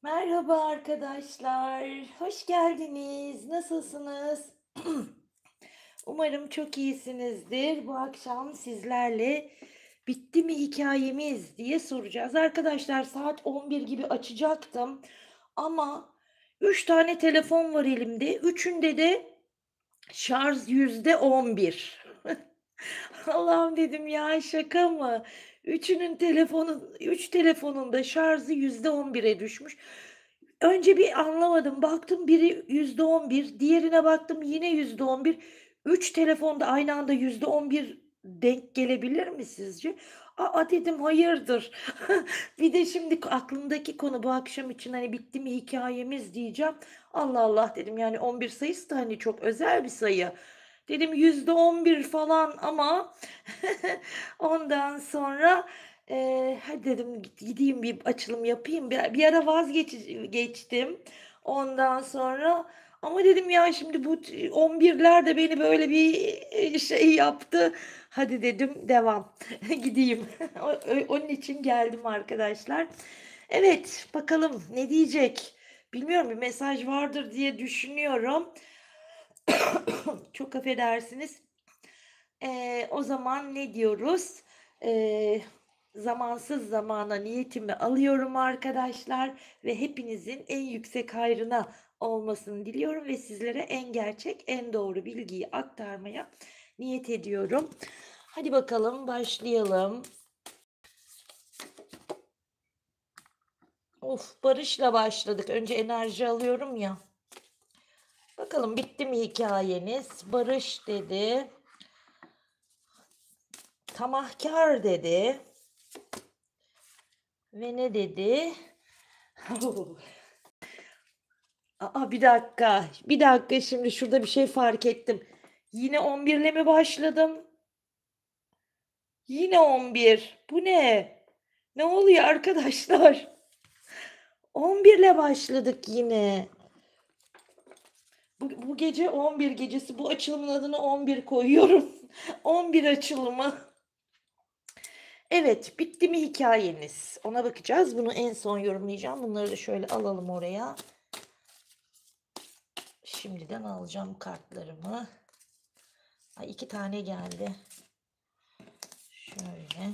Merhaba arkadaşlar, hoş geldiniz. Nasılsınız? Umarım çok iyisinizdir. Bu akşam sizlerle bitti mi hikayemiz diye soracağız. Arkadaşlar saat 11 gibi açacaktım ama 3 tane telefon var elimde. Üçünde de şarj %11. Allah'ım dedim ya şaka mı? Üç telefonun da şarjı %11'e düşmüş. Önce bir anlamadım. Baktım biri %11, diğerine baktım yine %11. 3 telefonda aynı anda %11 denk gelebilir mi sizce? A, dedim hayırdır? Bir de şimdi aklımdaki konu bu akşam için hani bitti mi hikayemiz diyeceğim. Allah Allah dedim yani 11 sayısı da hani çok özel bir sayı. Dedim %11 falan ama ondan sonra, hadi dedim gideyim bir açılım yapayım. Bir ara geçtim. Ondan sonra ama dedim ya şimdi bu 11'ler de beni böyle bir, şey yaptı. Hadi dedim devam. Gideyim. Onun için geldim arkadaşlar. Evet, bakalım ne diyecek? Bilmiyorum, bir mesaj vardır diye düşünüyorum. Çok affedersiniz. O zaman ne diyoruz? Eee, Zamansız zamana niyetimi alıyorum arkadaşlar ve hepinizin en yüksek hayrına olmasını diliyorum ve sizlere en gerçek, en doğru bilgiyi aktarmaya niyet ediyorum. Hadi bakalım başlayalım. Of, barışla başladık. Önce enerji alıyorum ya. Bakalım bitti mi hikayeniz? Barış dedi. Tamahkar dedi. Ve ne dedi? Bir dakika. Bir dakika, şimdi şurada bir şey fark ettim. Yine 11'le mi başladım? Yine 11. Bu ne? Ne oluyor arkadaşlar? 11'le başladık yine. Bu gece 11 gecesi. Bu açılımın adını 11 koyuyorum. 11 açılımı. Evet, bitti mi hikayeniz? Ona bakacağız. Bunu en son yorumlayacağım. Bunları da şöyle alalım oraya. Şimdiden alacağım kartlarımı. Ay, 2 tane geldi. Şöyle.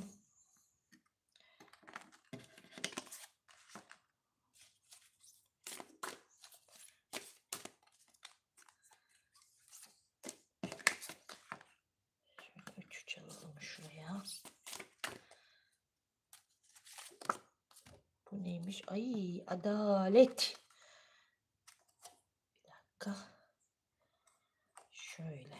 Şöyle 3 çalalım şuraya. Bu neymiş? Ay, adalet. Bir dakika. Şöyle.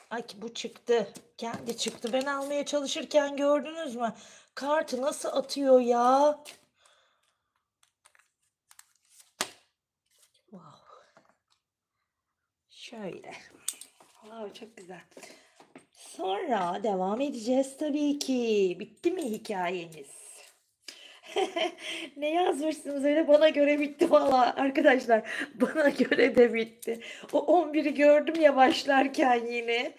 Ay, bu çıktı. Kendi çıktı. Ben almaya çalışırken gördünüz mü? Kartı nasıl atıyor ya? Wow. Şöyle. Wow, çok güzel. Sonra devam edeceğiz tabii ki. Bitti mi hikayeniz? Ne yazmışsınız öyle? Bana göre bitti valla arkadaşlar. Bana göre de bitti. O 11'i gördüm ya başlarken yine.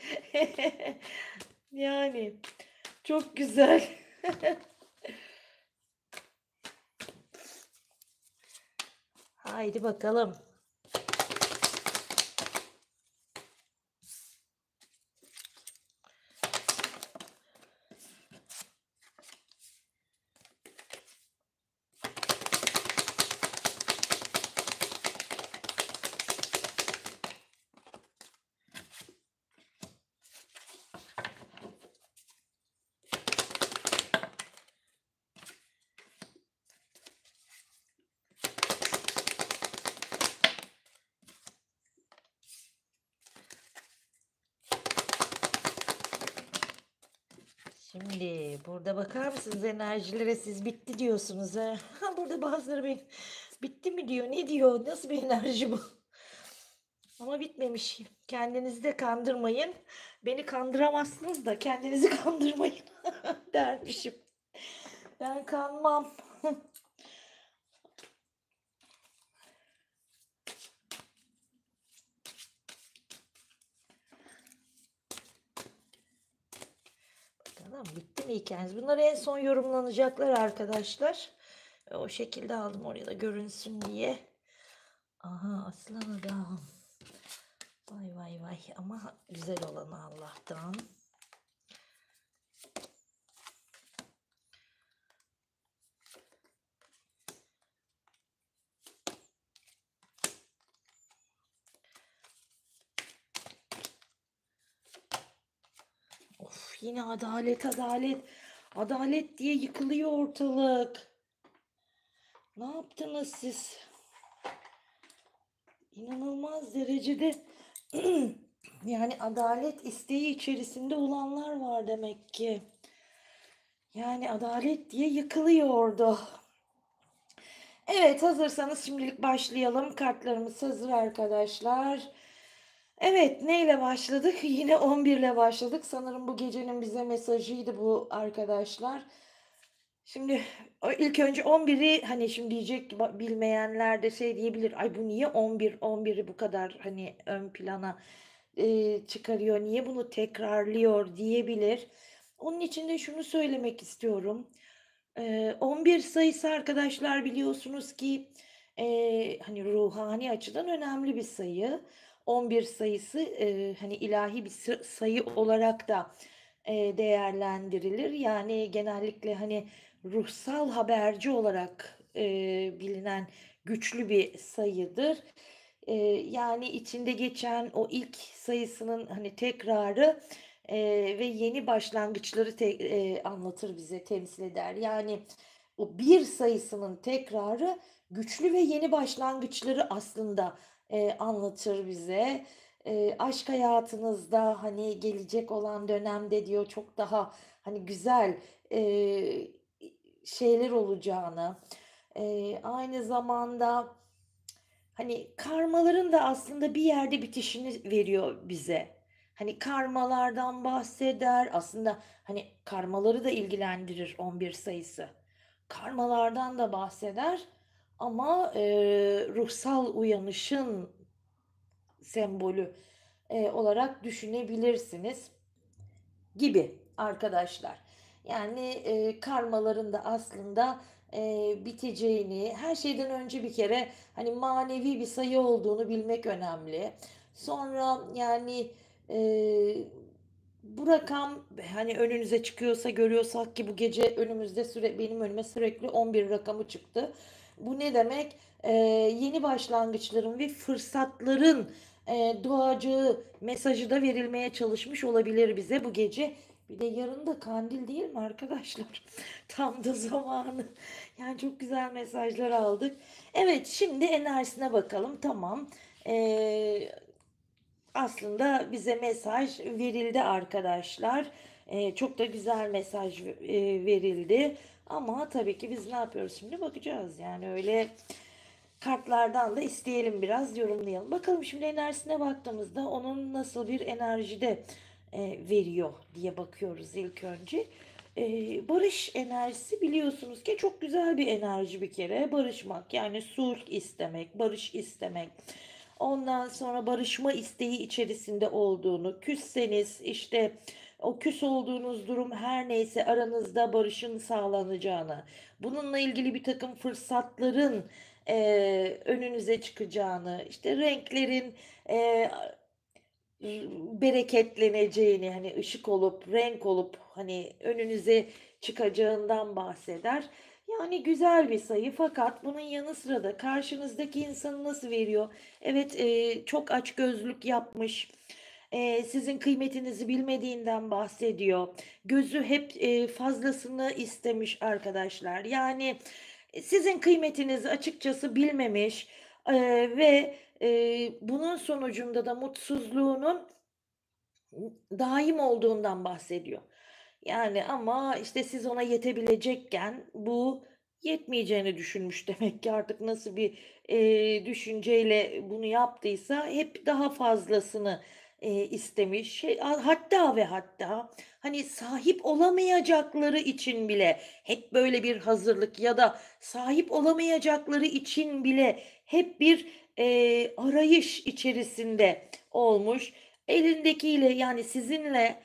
Yani çok güzel. Haydi bakalım. Şimdi burada bakar mısınız enerjilere, siz bitti diyorsunuz ha. Burada bazıları bitti mi diyor, ne diyor, nasıl bir enerji bu? Ama bitmemiş. Kendinizi de kandırmayın. Beni kandıramazsınız da kendinizi kandırmayın dermişim. Ben kanmam. Tamam, bitti mi hikayeniz? Bunlar en son yorumlanacaklar arkadaşlar. O şekilde aldım, oraya da görünsün diye. Aha, aslan adam. Vay vay vay, ama güzel olanı Allah'tan. Of, yine adalet adalet. Adalet diye yıkılıyor ortalık. Ne yaptınız siz? İnanılmaz derecede yani adalet isteği içerisinde olanlar var demek ki. Yani adalet diye yıkılıyordu. Evet, hazırsanız şimdilik başlayalım. Kartlarımız hazır arkadaşlar. Evet, neyle başladık? Yine 11 ile başladık. Sanırım bu gecenin bize mesajıydı bu arkadaşlar. Şimdi ilk önce 11'i, hani şimdi diyecek bilmeyenler de şey diyebilir. Ay, bu niye 11'i bu kadar hani ön plana çıkarıyor? Niye bunu tekrarlıyor diyebilir. Onun için de şunu söylemek istiyorum. 11 sayısı arkadaşlar, biliyorsunuz ki hani ruhani açıdan önemli bir sayı. 11 sayısı hani ilahi bir sayı olarak da değerlendirilir. Yani genellikle hani ruhsal haberci olarak bilinen güçlü bir sayıdır. Yani içinde geçen o ilk sayısının hani tekrarı ve yeni başlangıçları anlatır bize, temsil eder. Yani o bir sayısının tekrarı güçlü ve yeni başlangıçları aslında anlatır bize. Aşk hayatınızda hani gelecek olan dönemde diyor çok daha hani güzel şeyler olacağını, aynı zamanda hani karmaların da aslında bir yerde bitişini veriyor bize. Hani karmalardan bahseder. Aslında hani karmaları da ilgilendirir 11 sayısı. Karmalardan da bahseder ama ruhsal uyanışın sembolü olarak düşünebilirsiniz gibi arkadaşlar. Yani karmaların da aslında biteceğini, her şeyden önce bir kere hani manevi bir sayı olduğunu bilmek önemli. Sonra yani e, bu rakam hani önünüze çıkıyorsa, görüyorsak ki bu gece önümüzde benim önüme sürekli 11 rakamı çıktı. Bu ne demek? Yeni başlangıçların ve fırsatların doğacağı mesajı da verilmeye çalışmış olabilir bize bu gece. Bir de yarın da kandil değil mi arkadaşlar? Tam da zamanı. Yani çok güzel mesajlar aldık. Evet, şimdi enerjisine bakalım. Tamam. Ee, Aslında bize mesaj verildi arkadaşlar. Çok da güzel mesaj verildi. Ama tabii ki biz ne yapıyoruz şimdi? Bakacağız. Yani öyle kartlardan da isteyelim, biraz yorumlayalım. Bakalım şimdi enerjisine baktığımızda onun nasıl bir enerjide veriyor diye bakıyoruz ilk önce. Barış enerjisi, biliyorsunuz ki çok güzel bir enerji bir kere. Barışmak, yani sulh istemek, barış istemek. Ondan sonra barışma isteği içerisinde olduğunu, küsseniz işte o küs olduğunuz durum her neyse aranızda barışın sağlanacağını, bununla ilgili bir takım fırsatların önünüze çıkacağını, işte renklerin eee, bereketleneceğini, hani ışık olup renk olup hani önünüze çıkacağından bahseder. Yani güzel bir sayı, fakat bunun yanı sıra da karşınızdaki insanı nasıl veriyor? Evet, çok açgözlülük yapmış. Sizin kıymetinizi bilmediğinden bahsediyor. Gözü hep fazlasını istemiş arkadaşlar. Yani sizin kıymetinizi açıkçası bilmemiş ve bunun sonucunda da mutsuzluğunun daim olduğundan bahsediyor. Yani ama işte siz ona yetebilecekken bu yetmeyeceğini düşünmüş demek ki artık nasıl bir, düşünceyle bunu yaptıysa hep daha fazlasını, istemiş. Hatta ve hatta, hani, sahip olamayacakları için bile hep böyle bir hazırlık ya da sahip olamayacakları için bile hep bir, arayış içerisinde olmuş. Elindekiyle, yani sizinle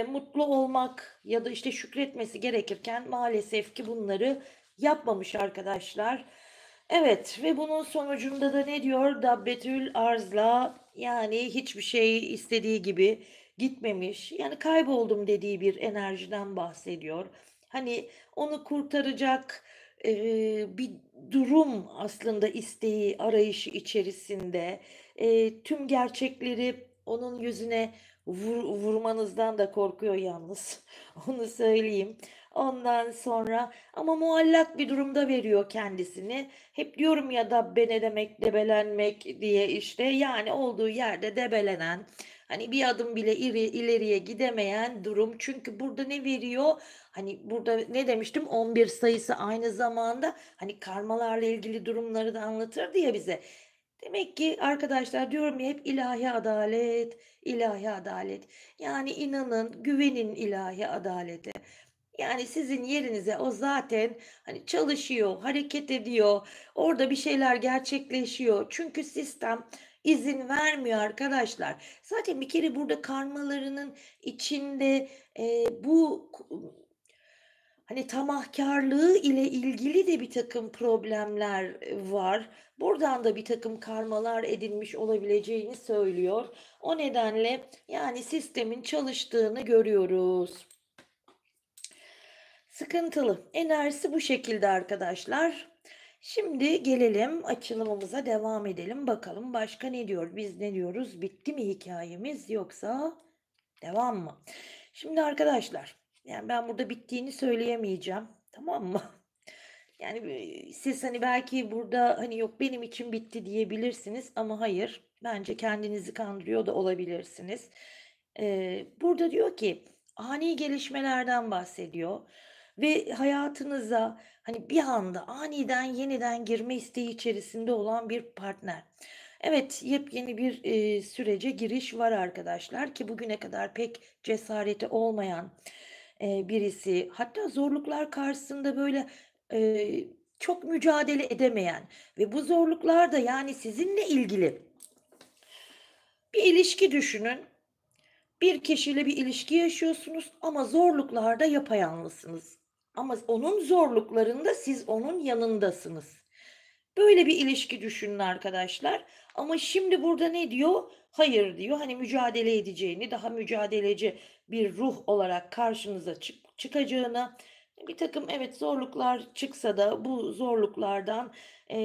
mutlu olmak ya da, işte, şükretmesi gerekirken maalesef ki bunları yapmamış arkadaşlar. Evet ve bunun sonucunda da ne diyor? Dabbetül arzla, yani hiçbir şey istediği gibi gitmemiş. Yani kayboldum dediği bir enerjiden bahsediyor. Hani onu kurtaracak, bir durum aslında isteği, arayışı içerisinde. Tüm gerçekleri onun yüzüne vurmanızdan da korkuyor yalnız. Onu söyleyeyim. Ondan sonra ama muallak bir durumda veriyor kendisini. Hep diyorum ya dabbe ne demek debelenmek diye işte. Yani olduğu yerde debelenen, hani bir adım bile ileriye gidemeyen durum. Çünkü burada ne veriyor? Hani burada ne demiştim? 11 sayısı aynı zamanda hani karmalarla ilgili durumları da anlatır ya bize. Demek ki arkadaşlar diyorum ya hep ilahi adalet, ilahi adalet. Yani inanın, güvenin ilahi adalete. Yani sizin yerinize o zaten hani çalışıyor, hareket ediyor. Orada bir şeyler gerçekleşiyor. Çünkü sistem izin vermiyor arkadaşlar. Zaten bir kere burada karmalarının içinde bu hani tamahkârlığı ile ilgili de bir takım problemler, var. Buradan da bir takım karmalar edinmiş olabileceğini söylüyor. O nedenle, yani, sistemin çalıştığını görüyoruz. Sıkıntılı. Enerjisi bu şekilde arkadaşlar. Şimdi gelelim açılımımıza devam edelim. Bakalım başka ne diyor? Biz ne diyoruz? Bitti mi hikâyemiz yoksa devam mı? Şimdi arkadaşlar, yani, ben burada bittiğini söyleyemeyeceğim, tamam mı? Yani, siz, hani, belki burada, hani, "Yok, benim için bitti." diyebilirsiniz ama hayır, bence kendinizi kandırıyor da olabilirsiniz. Burada diyor ki, ani gelişmelerden bahsediyor ve hayatınıza, hani, bir anda aniden yeniden girme isteği içerisinde olan bir partner. Evet, yepyeni bir, sürece giriş var arkadaşlar ki bugüne kadar pek cesareti olmayan, birisi, hatta zorluklar karşısında böyle, eee, çok mücadele edemeyen ve bu zorluklar da, yani, sizinle ilgili bir ilişki düşünün. Bir kişiyle bir ilişki yaşıyorsunuz ama zorluklarda yapayalnızsınız. Ama onun zorluklarında siz onun yanındasınız. Böyle bir ilişki düşünün arkadaşlar. Ama şimdi burada ne diyor? Hayır diyor. Hani mücadele edeceğini, daha mücadeleci bir ruh olarak karşınıza çıkacağını, bir takım evet zorluklar çıksa da bu zorluklardan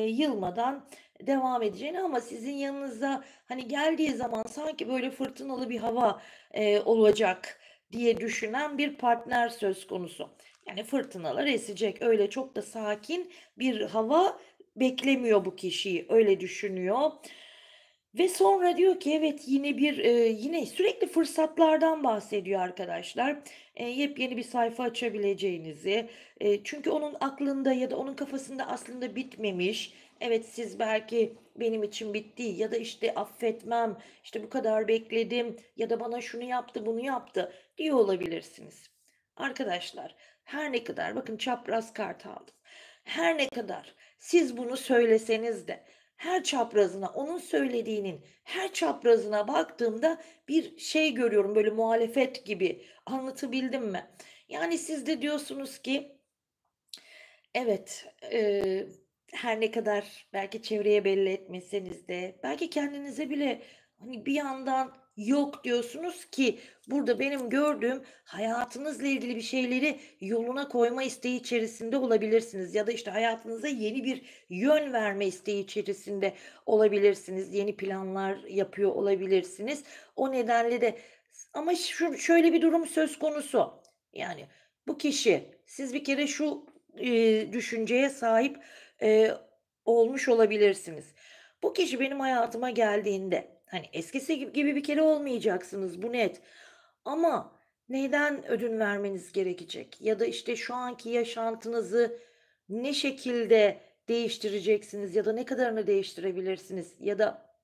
yılmadan devam edeceğini ama sizin yanınıza hani geldiği zaman sanki böyle fırtınalı bir hava olacak diye düşünen bir partner söz konusu. Yani fırtınalar esecek. Öyle çok da sakin bir hava beklemiyor bu kişiyi, öyle düşünüyor. Ve sonra diyor ki evet yine bir, yine sürekli fırsatlardan bahsediyor arkadaşlar. Yepyeni bir sayfa açabileceğinizi, çünkü onun aklında ya da onun kafasında aslında bitmemiş. Evet, siz belki benim için bitti ya da işte affetmem, işte bu kadar bekledim ya da bana şunu yaptı, bunu yaptı diyor olabilirsiniz. Arkadaşlar, her ne kadar bakın çapraz kart aldım. Her ne kadar siz bunu söyleseniz de her çaprazına, onun söylediğinin her çaprazına baktığımda bir şey görüyorum, böyle muhalefet gibi. Anlatabildim mi? Yani siz de diyorsunuz ki evet, her ne kadar belki çevreye belli etmeseniz de belki kendinize bile, hani, bir yandan yok diyorsunuz ki burada benim gördüğüm hayatınızla ilgili bir şeyleri yoluna koyma isteği içerisinde olabilirsiniz ya da, işte, hayatınıza yeni bir yön verme isteği içerisinde olabilirsiniz. Yeni planlar yapıyor olabilirsiniz. O nedenle de ama şöyle bir durum söz konusu. Yani bu kişi siz bir kere şu düşünceye sahip, eee, olmuş olabilirsiniz. Bu kişi benim hayatıma geldiğinde, hani, eskisi gibi bir kere olmayacaksınız, bu net. Ama Neyden ödün vermeniz gerekecek? Ya da, işte, şu anki yaşantınızı ne şekilde değiştireceksiniz ya da ne kadarını değiştirebilirsiniz ya da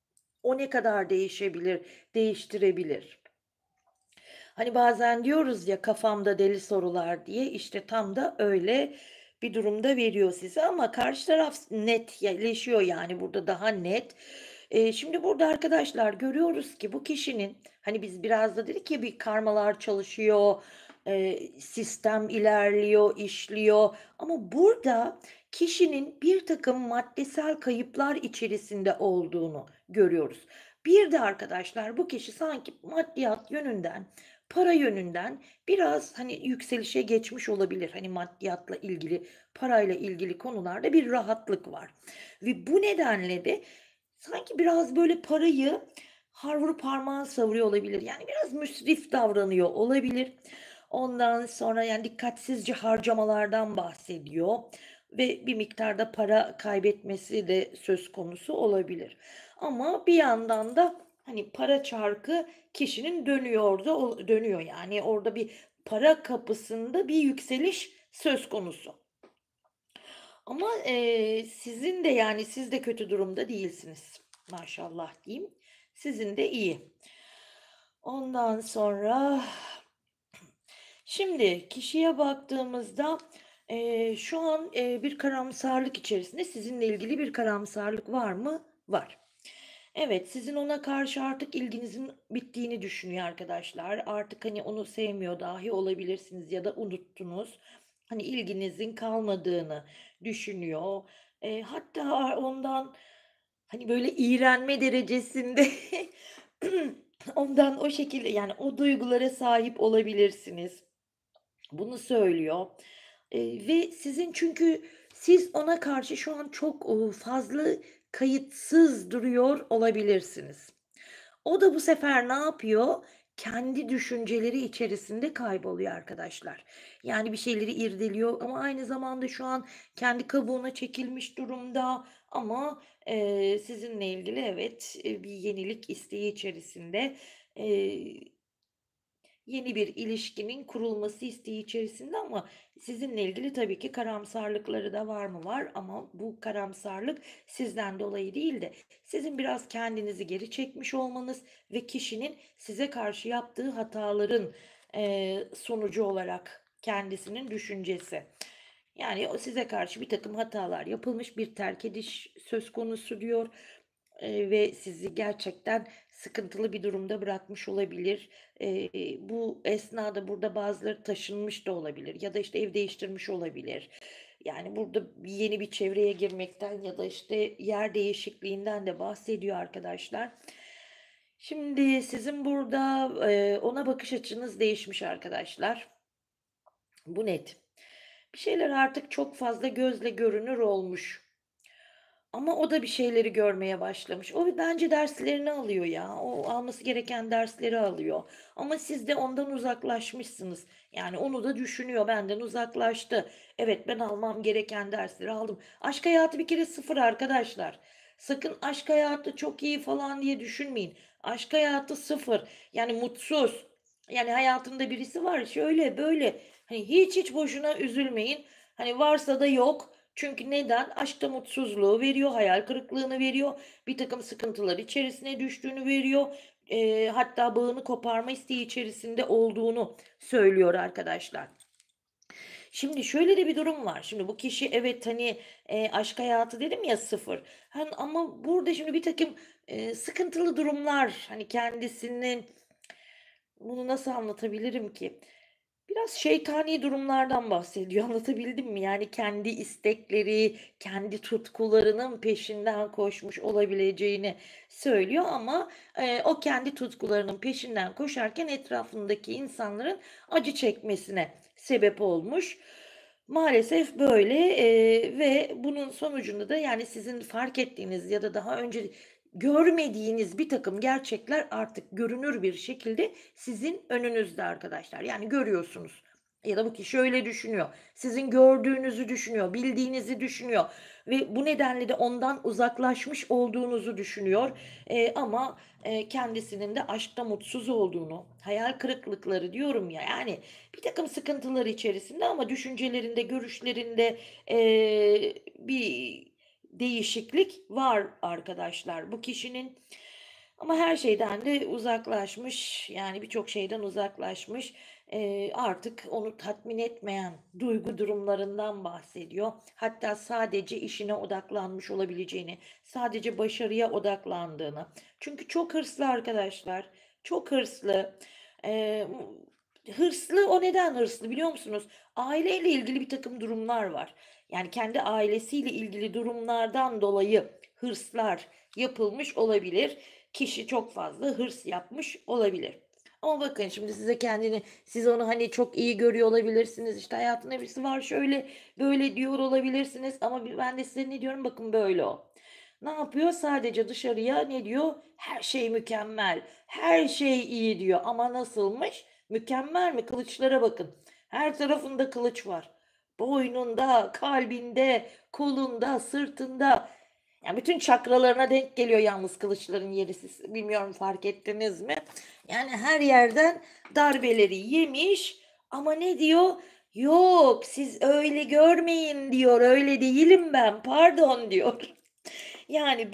o ne kadar değişebilir, değiştirebilir? Hani, bazen diyoruz ya, "Kafamda deli sorular." diye, işte, tam da öyle bir durumda veriyor size ama karşı taraf netleşiyor, yani, burada daha net. Şimdi burada arkadaşlar görüyoruz ki bu kişinin, hani, biz biraz da dedik ya, bir karmalar çalışıyor, sistem ilerliyor, işliyor ama burada kişinin bir takım maddesel kayıplar içerisinde olduğunu görüyoruz. Bir de arkadaşlar bu kişi sanki maddiyat yönünden, para yönünden biraz, hani, yükselişe geçmiş olabilir. Hani, maddiyatla ilgili, parayla ilgili konularda bir rahatlık var ve bu nedenle de sanki biraz böyle parayı har vurup harman savuruyor olabilir. Yani biraz müsrif davranıyor olabilir. Ondan sonra, yani, dikkatsizce harcamalardan bahsediyor ve bir miktarda para kaybetmesi de söz konusu olabilir. Ama bir yandan da, hani, para çarkı kişinin dönüyor, yani, orada bir para kapısında bir yükseliş söz konusu. Ama, sizin de, yani, siz de kötü durumda değilsiniz. Maşallah diyeyim. Sizin de iyi. Ondan sonra şimdi kişiye baktığımızda, şu an, bir karamsarlık içerisinde. Sizinle ilgili bir karamsarlık var mı? Var. Evet, sizin ona karşı artık ilginizin bittiğini düşünüyor arkadaşlar. Artık, hani, onu sevmiyor dahi olabilirsiniz ya da unuttunuz. Hani, ilginizin kalmadığını düşünüyor. Hatta ondan, hani, böyle iğrenme derecesinde ondan o şekilde, yani, o duygulara sahip olabilirsiniz. Bunu söylüyor, ve sizin çünkü siz ona karşı şu an çok, fazla kayıtsız duruyor olabilirsiniz. O da bu sefer ne yapıyor? Kendi düşünceleri içerisinde kayboluyor arkadaşlar. Yani bir şeyleri irdeliyor ama aynı zamanda şu an kendi kabuğuna çekilmiş durumda ama, sizinle ilgili evet, bir yenilik isteği içerisinde. Eee Yeni bir ilişkinin kurulması isteği içerisinde ama sizinle ilgili tabii ki karamsarlıkları da var mı? Var ama bu karamsarlık sizden dolayı değil de sizin biraz kendinizi geri çekmiş olmanız ve kişinin size karşı yaptığı hataların, sonucu olarak kendisinin düşüncesi. Yani o size karşı bir takım hatalar yapılmış, bir terk ediş söz konusu diyor, ve sizi gerçekten sıkıntılı bir durumda bırakmış olabilir. Bu esnada burada bazıları taşınmış da olabilir ya da, işte, ev değiştirmiş olabilir. Yani, burada yeni bir çevreye girmekten ya da, işte, yer değişikliğinden de bahsediyor arkadaşlar. Şimdi sizin burada, ona bakış açınız değişmiş arkadaşlar. Bu net. Bir şeyler artık çok fazla gözle görünür olmuş. Ama o da bir şeyleri görmeye başlamış. O bence derslerini alıyor ya. O alması gereken dersleri alıyor. Ama siz de ondan uzaklaşmışsınız. Yani onu da düşünüyor. Benden uzaklaştı. Evet, ben almam gereken dersleri aldım. Aşk hayatı bir kere sıfır arkadaşlar. Sakın aşk hayatı çok iyi falan diye düşünmeyin. Aşk hayatı sıfır. Yani mutsuz. Yani hayatında birisi var şöyle böyle. Hani hiç boşuna üzülmeyin. Hani varsa da yok. Çünkü neden? Aşkta mutsuzluğu veriyor, hayal kırıklığını veriyor, bir takım sıkıntılar içerisine düştüğünü veriyor. Hatta bağını koparma isteği içerisinde olduğunu söylüyor arkadaşlar. Şimdi şöyle de bir durum var. Şimdi bu kişi evet, hani, aşk hayatı dedim ya sıfır. Hani, ama burada şimdi bir takım sıkıntılı durumlar, hani, kendisinin bunu nasıl anlatabilirim ki? Biraz şeytani durumlardan bahsediyor. Anlatabildim mi? Yani kendi istekleri, kendi tutkularının peşinden koşmuş olabileceğini söylüyor ama, o kendi tutkularının peşinden koşarken etrafındaki insanların acı çekmesine sebep olmuş. Maalesef böyle, ve bunun sonucunda da yani sizin fark ettiğiniz ya da daha önce görmediğiniz bir takım gerçekler artık görünür bir şekilde sizin önünüzde arkadaşlar. Yani görüyorsunuz. Ya da bu kişi öyle düşünüyor. Sizin gördüğünüzü düşünüyor, bildiğinizi düşünüyor ve bu nedenle de ondan uzaklaşmış olduğunuzu düşünüyor. Ama, kendisinin de aşkta mutsuz olduğunu, hayal kırıklıkları diyorum ya, yani birtakım sıkıntılar içerisinde ama düşüncelerinde, görüşlerinde, bir değişiklik var arkadaşlar bu kişinin. Ama her şeyden de uzaklaşmış, yani birçok şeyden uzaklaşmış. Artık onu tatmin etmeyen duygu durumlarından bahsediyor. Hatta sadece işine odaklanmış olabileceğini, sadece başarıya odaklandığını. Çünkü çok hırslı arkadaşlar, çok hırslı. Eee, Hırslı, o neden hırslı biliyor musunuz? Aileyle ilgili bir takım durumlar var. Yani kendi ailesiyle ilgili durumlardan dolayı hırslar yapılmış olabilir. Kişi çok fazla hırs yapmış olabilir. Ama bakın şimdi siz onu hani çok iyi görüyor olabilirsiniz. İşte hayatında birisi var şöyle böyle diyor olabilirsiniz. Ama ben de size ne diyorum, bakın böyle o. Ne yapıyor? Sadece dışarıya ne diyor? Her şey mükemmel. Her şey iyi diyor. Ama nasılmış? Mükemmel mi? Kılıçlara bakın. Her tarafında kılıç var. Boynunda, kalbinde, kolunda, sırtında. Yani bütün çakralarına denk geliyor yalnız kılıçların yeri. Siz bilmiyorum, fark ettiniz mi? Yani her yerden darbeleri yemiş ama ne diyor? Yok, siz öyle görmeyin diyor. Öyle değilim ben. Pardon diyor. Yani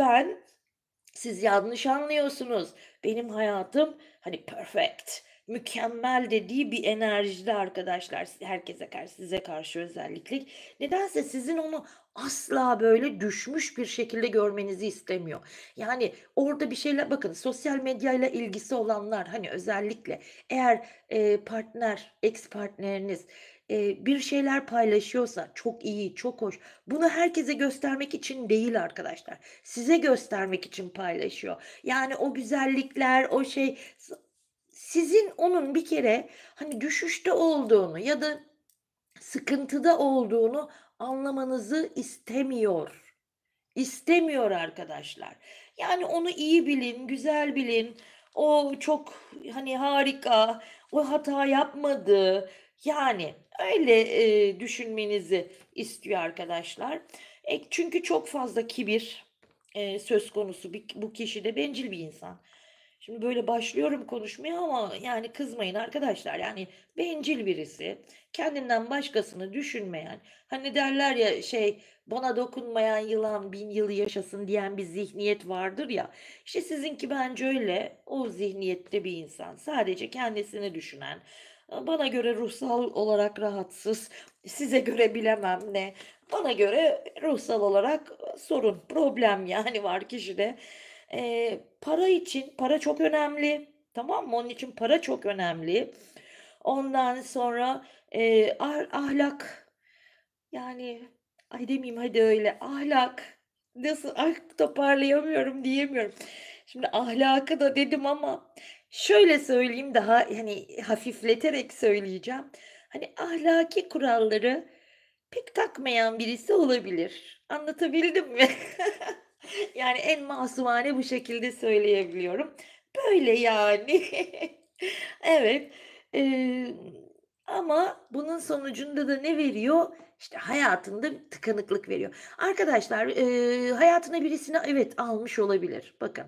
siz yanlış anlıyorsunuz. Benim hayatım hani perfect, mükemmel dediği bir enerjide arkadaşlar. Herkese karşı, size karşı özellikle. Nedense sizin onu asla böyle düşmüş bir şekilde görmenizi istemiyor. Yani orada bir şeyler, bakın sosyal medyayla ilgisi olanlar hani özellikle eğer ex partneriniz bir şeyler paylaşıyorsa çok iyi, çok hoş. Bunu herkese göstermek için değil arkadaşlar. Size göstermek için paylaşıyor. Yani o güzellikler, o şey sizin onun bir kere hani düşüşte olduğunu ya da sıkıntıda olduğunu anlamanızı istemiyor. İstemiyor arkadaşlar. Yani onu iyi bilin, güzel bilin. O çok hani harika, o hata yapmadı. Yani öyle düşünmenizi istiyor arkadaşlar. Çünkü çok fazla kibir söz konusu. Bu kişi de bencil bir insan. Şimdi böyle başlıyorum konuşmaya ama yani kızmayın arkadaşlar. Yani bencil birisi, kendinden başkasını düşünmeyen, hani derler ya bana dokunmayan yılan 1000 yıl yaşasın diyen bir zihniyet vardır ya. İşte sizinki bence öyle. O zihniyette bir insan. Sadece kendisini düşünen. Bana göre ruhsal olarak rahatsız. Size göre bilemem ne. Bana göre ruhsal olarak sorun, problem yani var kişide. Para çok önemli. Tamam mı? Onun için para çok önemli. Ondan sonra ahlak, yani ay demeyeyim hadi öyle ahlak, nasıl toparlayamıyorum diyemiyorum. Şimdi ahlakı da dedim ama şöyle söyleyeyim, daha hani hafifleterek söyleyeceğim. Hani ahlaki kuralları pek takmayan birisi olabilir. Anlatabildim mi? Yani en masumane bu şekilde söyleyebiliyorum. Böyle yani. Evet. Emm, Ama bunun sonucunda da ne veriyor? İşte hayatında bir tıkanıklık veriyor. Arkadaşlar, hayatına birisini evet almış olabilir. Bakın,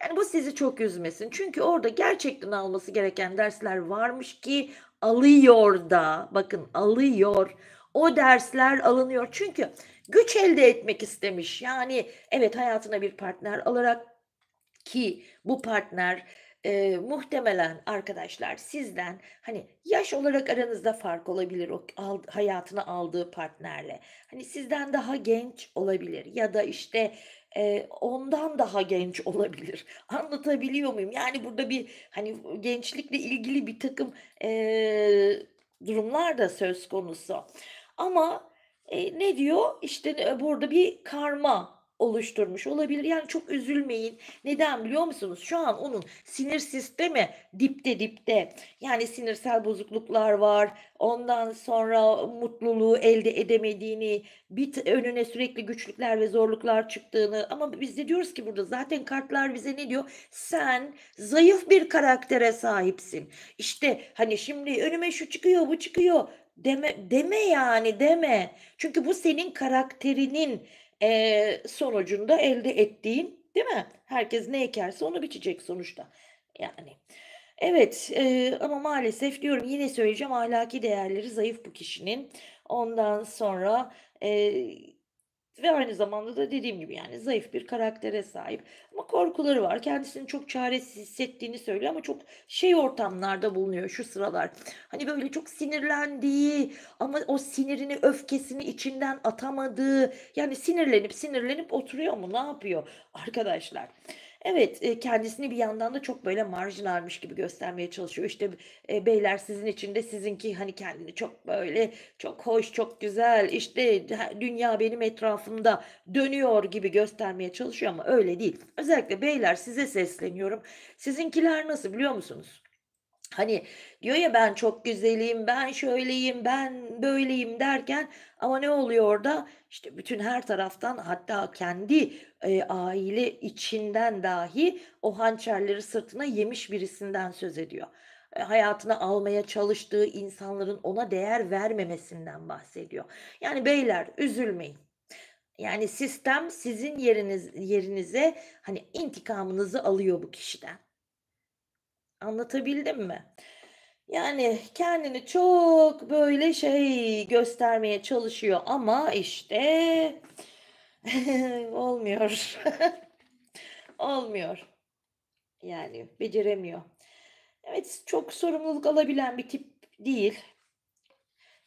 yani bu sizi çok üzmesin. Çünkü orada gerçekten alması gereken dersler varmış ki alıyor da. Bakın, alıyor. O dersler alınıyor. Çünkü güç elde etmek istemiş. Yani evet, hayatına bir partner alarak, ki bu partner, muhtemelen arkadaşlar sizden, hani, yaş olarak aranızda fark olabilir o hayatına aldığı partnerle. Hani, sizden daha genç olabilir ya da, işte, ondan daha genç olabilir. Anlatabiliyor muyum? Yani, burada hani, gençlikle ilgili birtakım, durumlar da söz konusu. Ama, ne diyor? İşte, burada bir karma. oluşturmuş olabilir. Yani çok üzülmeyin. Neden biliyor musunuz? Şu an onun sinir sistemi dipte dipte. Yani sinirsel bozukluklar var. Ondan sonra mutluluğu elde edemediğini, önüne sürekli güçlükler ve zorluklar çıktığını ama biz de diyoruz ki burada zaten kartlar bize ne diyor? Sen zayıf bir karaktere sahipsin. İşte, hani, şimdi önüme şu çıkıyor, bu çıkıyor deme yani, deme. Çünkü bu senin karakterinin, sonucunda elde ettiğin, değil mi? Herkes ne ekerse onu biçecek sonuçta. Yani. Evet, ama maalesef diyorum, yine söyleyeceğim, ahlaki değerleri zayıf bu kişinin. Ondan sonra, eee ve aynı zamanda da dediğim gibi, yani, zayıf bir karaktere sahip ama korkuları var. Kendisini çok çaresiz hissettiğini söylüyor ama çok şey ortamlarda bulunuyor şu sıralar. Hani, böyle, çok sinirlendiği ama o sinirini, öfkesini içinden atamadığı, yani, sinirlenip sinirlenip oturuyor mu, ne yapıyor arkadaşlar? Evet, kendisini bir yandan da çok, böyle, marjinalmiş gibi göstermeye çalışıyor. İşte, beyler sizin için de sizinki, hani, kendini çok, böyle, çok hoş, çok güzel, işte, dünya benim etrafımda dönüyor gibi göstermeye çalışıyor ama öyle değil. Özellikle beyler size sesleniyorum. Sizinkiler nasıl biliyor musunuz? Hani, diyor ya, "Ben çok güzelim, ben şöyleyim, ben böyleyim." derken ama ne oluyor orada? İşte, bütün her taraftan hatta kendi, aile içinden dahi o hançerleri sırtına yemiş birisinden söz ediyor. Hayatına almaya çalıştığı insanların ona değer vermemesinden bahsediyor. Yani, beyler üzülmeyin. Yani, sistem sizin yerinize, hani, intikamınızı alıyor bu kişiden. Anlatabildim mi? Yani, kendini çok, böyle, şey göstermeye çalışıyor ama, işte, olmuyor. Olmuyor. Yani, beceremiyor. Evet, çok sorumluluk alabilen bir tip değil.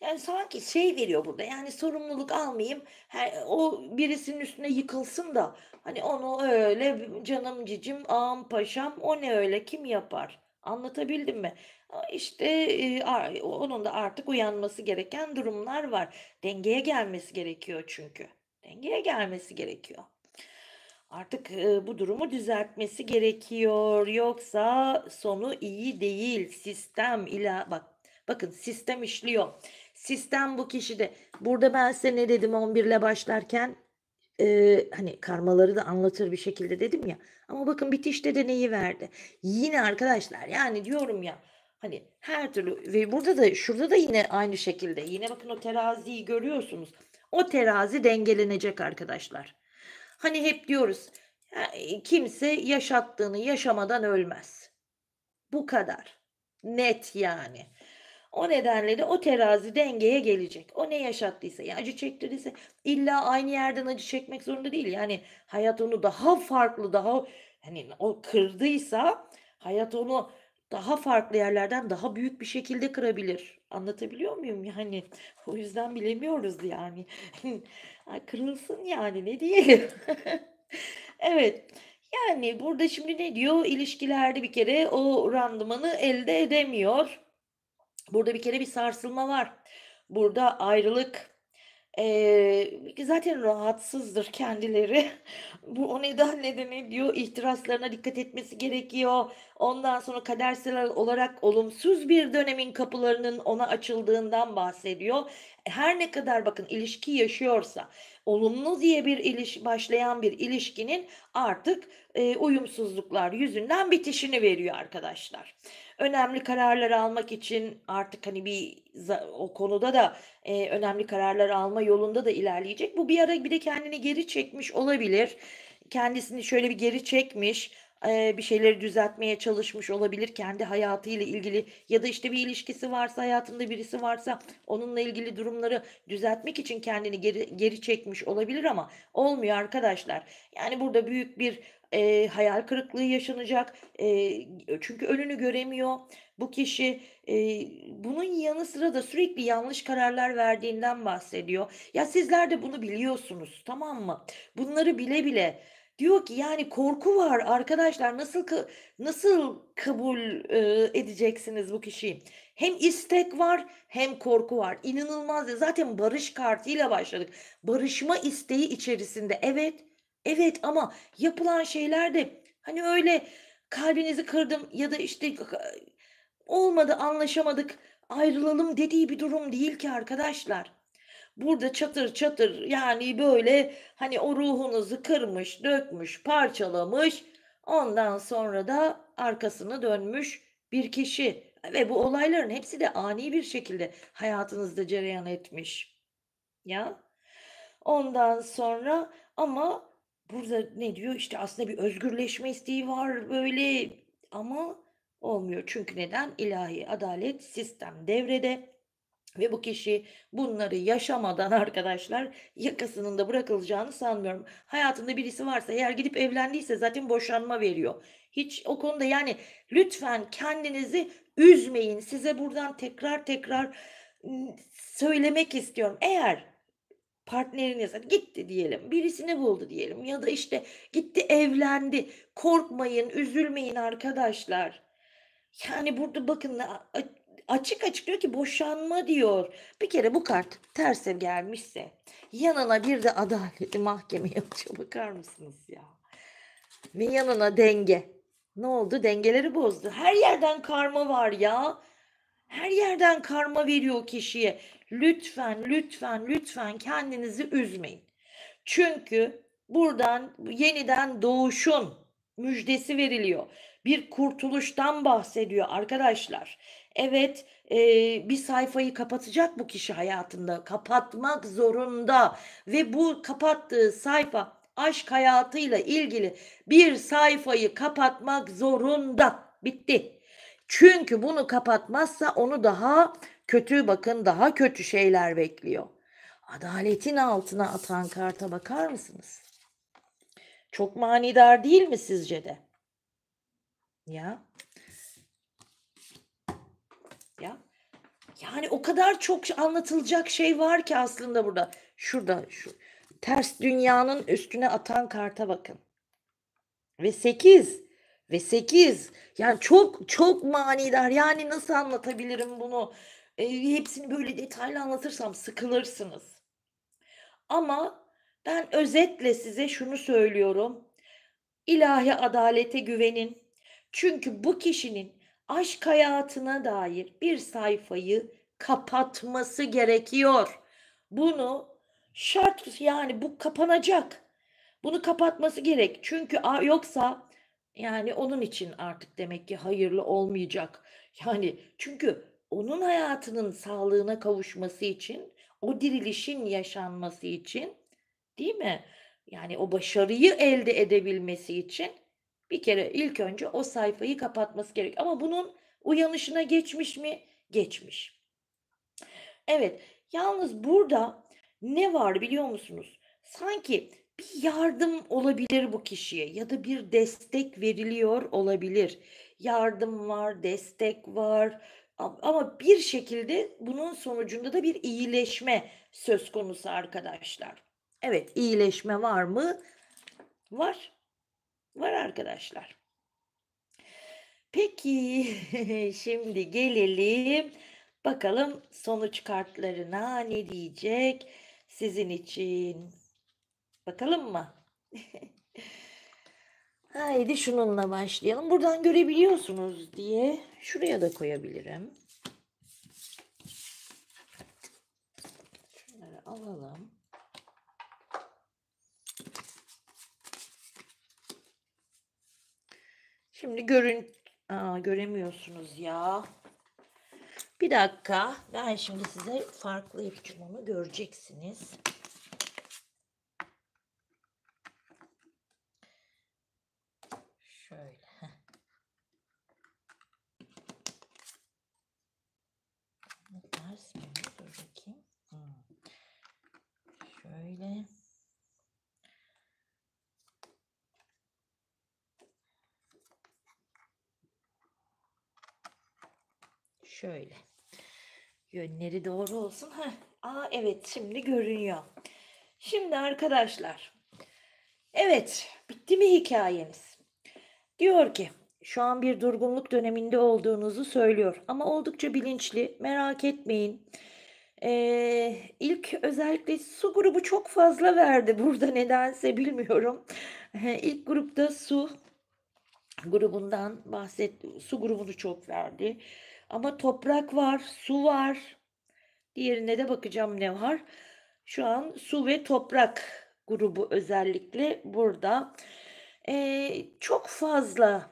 Yani, sanki şey veriyor burada, yani, sorumluluk almayayım, o birisinin üstüne yıkılsın da, hani, onu öyle canım cicim, ağam paşam, o ne öyle, kim yapar? Anlatabildim mi? İşte, onun da artık uyanması gereken durumlar var. Dengeye gelmesi gerekiyor çünkü. Dengeye gelmesi gerekiyor. Artık, bu durumu düzeltmesi gerekiyor. Yoksa sonu iyi değil. Sistem bakın sistem işliyor. Sistem bu kişide. Burada ben size ne dedim 11'le başlarken? Hani, karmaları da anlatır bir şekilde dedim ya ama bakın bitişte de neyi verdi? Yine arkadaşlar, yani, diyorum ya, hani, her türlü ve burada da şurada da yine aynı şekilde, yine bakın o teraziyi görüyorsunuz. O terazi dengelenecek arkadaşlar. Hani, hep diyoruz, ya, kimse yaşattığını yaşamadan ölmez. Bu kadar. Net yani. O nedenle de o terazi dengeye gelecek. O ne yaşattıysa, ya acı çektirdiyse illa aynı yerden acı çekmek zorunda değil. Yani hayat onu daha farklı, daha hani o kırdıysa hayat onu daha farklı yerlerden daha büyük bir şekilde kırabilir. Anlatabiliyor muyum yani? O yüzden bilemiyoruz yani. Ay, kırılsın yani ne diyelim. Evet. Yani burada şimdi ne diyor? İlişkilerde bir kere o randımanı elde edemiyor. Burada bir kere bir sarsılma var. Burada ayrılık, zaten rahatsızdır kendileri. O nedenle de ne diyor? İhtiraslarına dikkat etmesi gerekiyor. Ondan sonra kadersel olarak olumsuz bir dönemin kapılarının ona açıldığından bahsediyor. Her ne kadar bakın ilişki yaşıyorsa, olumlu diye başlayan bir ilişkinin artık, uyumsuzluklar yüzünden bitişini veriyor arkadaşlar. Önemli kararlar almak için artık, hani, o konuda da, önemli kararlar alma yolunda da ilerleyecek. Bu bir ara bir de kendini geri çekmiş olabilir. Kendisini şöyle bir geri çekmiş, bir şeyleri düzeltmeye çalışmış olabilir kendi hayatıyla ilgili ya da, işte, bir ilişkisi varsa, hayatında birisi varsa onunla ilgili durumları düzeltmek için kendini geri çekmiş olabilir ama olmuyor arkadaşlar. Yani, burada büyük bir, hayal kırıklığı yaşanacak. Çünkü önünü göremiyor bu kişi. Bunun yanı sıra da sürekli yanlış kararlar verdiğinden bahsediyor. Ya, sizler de bunu biliyorsunuz, tamam mı? Bunları bile bile diyor ki, yani, korku var arkadaşlar. Nasıl kabul, edeceksiniz bu kişiyi? Hem istek var hem korku var. İnanılmaz ya, zaten barış kartıyla başladık. Barışma isteği içerisinde. Evet, Evet ama yapılan şeyler de hani öyle kalbinizi kırdım ya da işte olmadı, anlaşamadık, ayrılalım dediği bir durum değil ki arkadaşlar. Burada çatır çatır yani böyle hani o ruhunuzu kırmış, dökmüş, parçalamış. Ondan sonra da arkasını dönmüş bir kişi ve bu olayların hepsi de ani bir şekilde hayatınızda cereyan etmiş. Ya. Ondan sonra ama burada ne diyor? İşte aslında bir özgürleşme isteği var böyle ama olmuyor. Çünkü neden? İlahi adalet sistem devrede ve bu kişi bunları yaşamadan arkadaşlar yakasının da bırakılacağını sanmıyorum. Hayatında birisi varsa eğer gidip evlendiyse zaten boşanma veriyor. Hiç o konuda yani lütfen kendinizi üzmeyin. Size buradan tekrar tekrar söylemek istiyorum. Eğer partneriniz hadi gitti diyelim, birisini buldu diyelim ya da, işte, gitti evlendi. Korkmayın, üzülmeyin arkadaşlar. Yani, burada bakın açık açık diyor ki boşanma diyor. Bir kere bu kart terse gelmişse yanına bir de adaletli mahkeme yazıyor. Bakar mısınız ya? Ve yanına denge. Ne oldu? Dengeleri bozdu. Her yerden karma var ya. Her yerden karma veriyor kişiye. Lütfen, lütfen, lütfen kendinizi üzmeyin. Çünkü buradan yeniden doğuşun müjdesi veriliyor. Bir kurtuluştan bahsediyor arkadaşlar. Evet, bir sayfayı kapatacak bu kişi hayatında. Kapatmak zorunda ve bu kapattığı sayfa aşk hayatıyla ilgili bir sayfayı kapatmak zorunda. Bitti. Çünkü bunu kapatmazsa onu daha kötü bakın daha kötü şeyler bekliyor. Adaletin altına atan karta bakar mısınız? Çok manidar değil mi sizce de? Ya, ya. Yani o kadar çok anlatılacak şey var ki aslında burada. Şurada şu ters dünyanın üstüne atan karta bakın. Ve 8 ve 8 yani çok çok manidar. Yani nasıl anlatabilirim bunu? Hepsini böyle detaylı anlatırsam sıkılırsınız. Ama ben özetle size şunu söylüyorum. İlahi adalete güvenin. Çünkü bu kişinin aşk hayatına dair bir sayfayı kapatması gerekiyor. Bunu şart yani bu kapanacak. Bunu kapatması gerek. Çünkü yoksa yani onun için artık demek ki hayırlı olmayacak. Yani çünkü onun hayatının sağlığına kavuşması için, o dirilişin yaşanması için, değil mi? Yani o başarıyı elde edebilmesi için bir kere ilk önce o sayfayı kapatması gerek. Ama bunun uyanışına geçmiş mi? Geçmiş. Evet, yalnız burada ne var biliyor musunuz? Sanki bir yardım olabilir bu kişiye ya da bir destek veriliyor olabilir. Yardım var, destek var ama bir şekilde bunun sonucunda da bir iyileşme söz konusu arkadaşlar. Evet, iyileşme var mı? Var. Var arkadaşlar. Peki, şimdi gelelim bakalım sonuç kartlarına ne diyecek sizin için. Bakalım mı? Haydi şununla başlayalım. Buradan görebiliyorsunuz diye şuraya da koyabilirim. Şunları alalım. Şimdi göremiyorsunuz ya. Bir dakika. Ben şimdi size farklı yapacağım onu göreceksiniz. Şöyle. Ters mi? Dur bakayım. Şöyle. Şöyle. Yönleri doğru olsun. Evet şimdi görünüyor. Şimdi arkadaşlar. Evet bitti mi hikayeniz? Diyor ki şu an bir durgunluk döneminde olduğunuzu söylüyor. Ama oldukça bilinçli. Merak etmeyin. İlk özellikle su grubu çok fazla verdi burada nedense bilmiyorum. İlk grupta su grubundan su grubunu çok verdi. Ama toprak var, su var. Diğerine de bakacağım ne var. Şu an su ve toprak grubu özellikle burada. Çok fazla